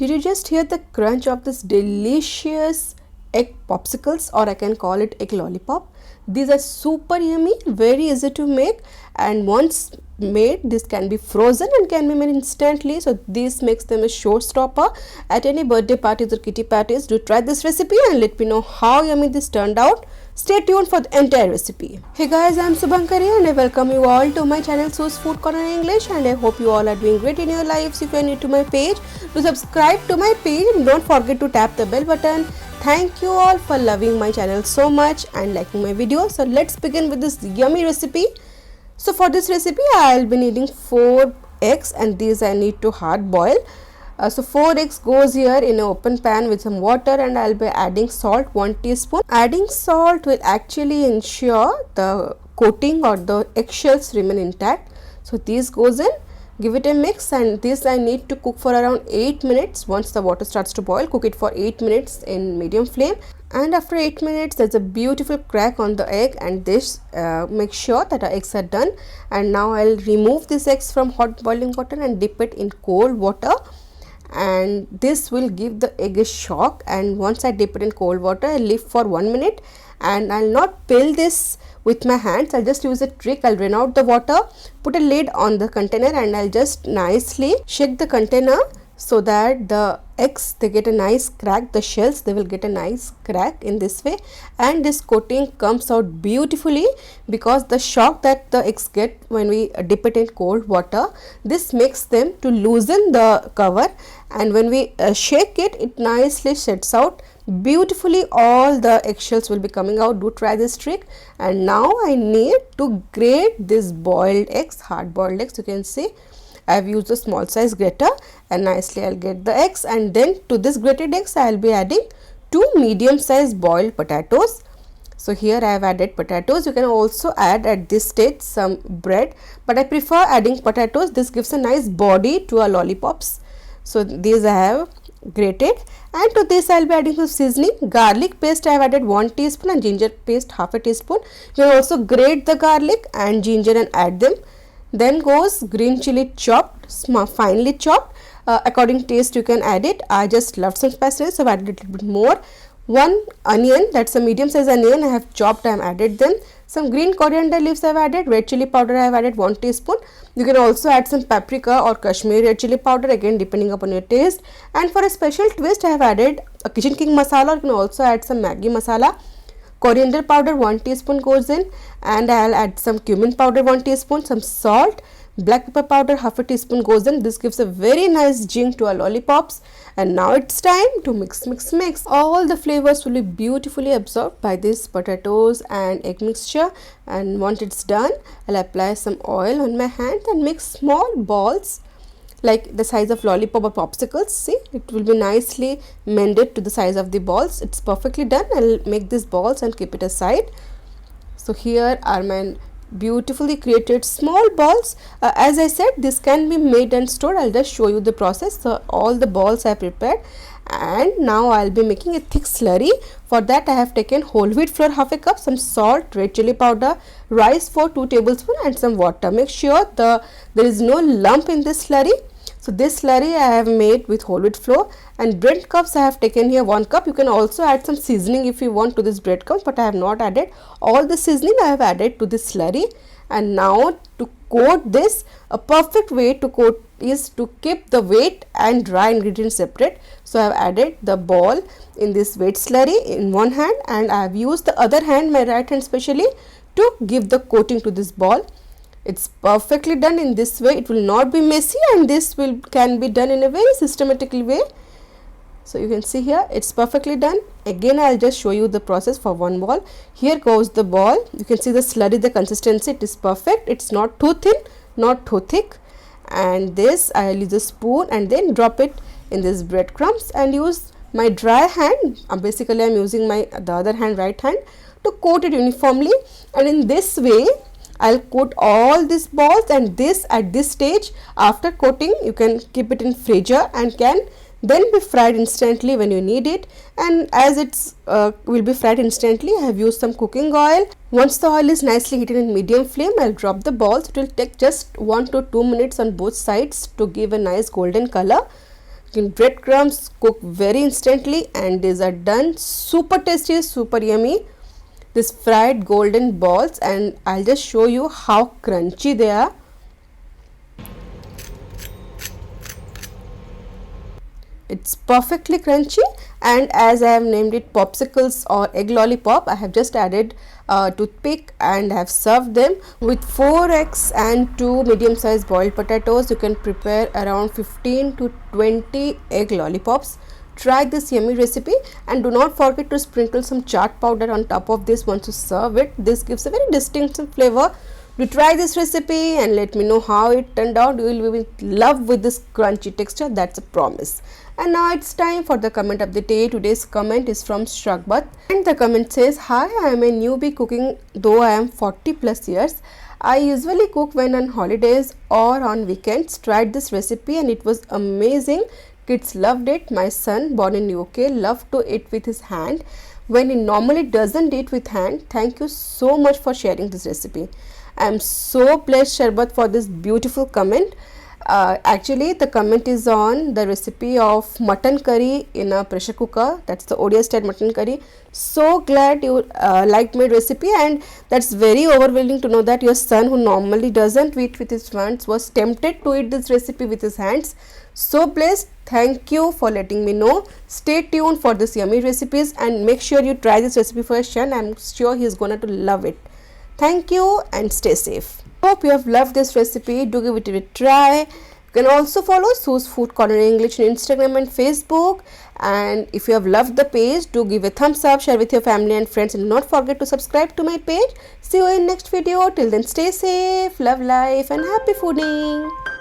Did you just hear the crunch of this delicious egg popsicles, or I can call it egg lollipop? These are super yummy, very easy to make, and once made this can be frozen and can be made instantly. So this makes them a showstopper at any birthday parties or kitty parties. Do try this recipe and let me know how yummy this turned out. Stay tuned for the entire recipe. Hey guys, I am Subhankari and I welcome you all to my channel Su's Food Corner English, and I hope you all are doing great in your lives. If you are new to my page, do subscribe to my page and don't forget to tap the bell button. Thank you all for loving my channel so much and liking my videos. So let's begin with this yummy recipe. So for this recipe I'll be needing 4 eggs, and these I need to hard boil. So 4 eggs goes here in an open pan with some water, and I'll be adding salt 1 teaspoon. Adding salt will actually ensure the coating or the eggshells remain intact. So this goes in, give it a mix, and this I need to cook for around 8 minutes. Once the water starts to boil, cook it for 8 minutes in medium flame, and after 8 minutes there's a beautiful crack on the egg, and this make sure that our eggs are done. And now I'll remove these eggs from hot boiling water and dip it in cold water, and this will give the egg a shock. And once I dip it in cold water, I'll leave for 1 minute, and I'll not peel this with my hands. I'll just use a trick. I'll drain out the water, put a lid on the container, and I'll just nicely shake the container so that the eggs, they get a nice crack, the shells, they will get a nice crack in this way, and this coating comes out beautifully because the shock that the eggs get when we dip it in cold water, this makes them to loosen the cover, and when we shake it, it nicely sets out beautifully. All the eggshells will be coming out. Do try this trick. And now I need to grate this boiled eggs, hard boiled eggs. You can see I have used a small size grater, and nicely I'll get the eggs, and then to this grated eggs I'll be adding 2 medium size boiled potatoes. So here I have added potatoes. You can also add at this stage some bread, but I prefer adding potatoes. This gives a nice body to our lollipops. So these I have grated, and to this I'll be adding some seasoning. Garlic paste I have added 1 teaspoon and ginger paste half a teaspoon. You can also grate the garlic and ginger and add them. Then goes green chili chopped, finely chopped. According to taste you can add it. I just love some spices, so I added a little bit more. 1 onion, that's a medium size onion I have chopped, I have added them. Some green coriander leaves I have added. Red chili powder I have added 1 teaspoon. You can also add some paprika or Kashmiri red chili powder, again depending upon your taste. And for a special twist I have added a kitchen king masala. You can also add some Maggi masala. Coriander powder 1 teaspoon goes in, and I'll add some cumin powder 1 teaspoon, some salt, black pepper powder half a teaspoon goes in. This gives a very nice zing to our lollipops. And now it's time to mix. All the flavors will be beautifully absorbed by this potatoes and egg mixture, and once it's done, I'll apply some oil on my hand and make small balls like the size of lollipop or popsicles. See, it will be nicely mended to the size of the balls. It's perfectly done. I'll make these balls and keep it aside. So here are my beautifully created small balls. As I said, this can be made and stored. I'll just show you the process. So all the balls I prepared, and now I'll be making a thick slurry. For that I have taken whole wheat flour half a cup, some salt, red chili powder, rice for 2 tablespoons, and some water. Make sure there is no lump in this slurry. So this slurry I have made with whole wheat flour, and bread crumbs I have taken here 1 cup. You can also add some seasoning if you want to this bread crumbs, but I have not added. All the seasoning I have added to this slurry. And now to coat this, a perfect way to coat is to keep the wet and dry ingredients separate. So I have added the ball in this wet slurry in one hand, and I have used the other hand, my right hand specially, to give the coating to this ball. It's perfectly done in this way. It will not be messy, and this can be done in a very systematic way. So you can see here it's perfectly done. Again I'll just show you the process for one ball. Here goes the ball. You can see the slurry, the consistency, it is perfect. It's not too thin, not too thick. And this I'll use a spoon and then drop it in this breadcrumbs and use my dry hand. Basically I'm using the other hand, right hand, to coat it uniformly. And in this way I'll coat all these balls, and this at this stage after coating you can keep it in freezer and can then be fried instantly when you need it. And as it's will be fried instantly, I have used some cooking oil. Once the oil is nicely heated in medium flame, I'll drop the balls. It will take just 1 to 2 minutes on both sides to give a nice golden color. breadcrumbs cook very instantly, and these are done. Super tasty, super yummy. This fried golden balls, and I'll just show you how crunchy they are. It's perfectly crunchy, and as I have named it popsicles or egg lollipop, I have just added toothpick and have served them with 4 eggs and 2 medium sized boiled potatoes. You can prepare around 15 to 20 egg lollipops. Try this yummy recipe, and do not forget to sprinkle some chaat powder on top of this once you serve it. This gives a very distinctive flavor. Do try this recipe and let me know how it turned out. You will be in love with this crunchy texture, that's a promise. And now it's time for the comment of the day. Today's comment is from Shrakbat, and the comment says, "Hi, I am a newbie cooking though I am 40 plus years. I usually cook when on holidays or on weekends. Tried this recipe and it was amazing. Kids loved it. My son, born in UK, loved to eat with his hand when he normally doesn't eat with hand. Thank you so much for sharing this recipe." I am so blessed, Sharbat, for this beautiful comment. Actually, the comment is on the recipe of mutton curry in a pressure cooker. That's the ODI style mutton curry. So glad you liked my recipe, and that's very overwhelming to know that your son, who normally doesn't eat with his hands, was tempted to eat this recipe with his hands. So blessed. Thank you for letting me know. Stay tuned for this yummy recipes, and make sure you try this recipe for your son. I'm sure he's gonna to love it. Thank you and stay safe. Hope you have loved this recipe. Do give it a try. You can also follow Sue's Food Corner English on Instagram and Facebook. And if you have loved the page, do give a thumbs up, share with your family and friends, and do not forget to subscribe to my page. See you in next video. Till then, stay safe, love life, and happy fooding.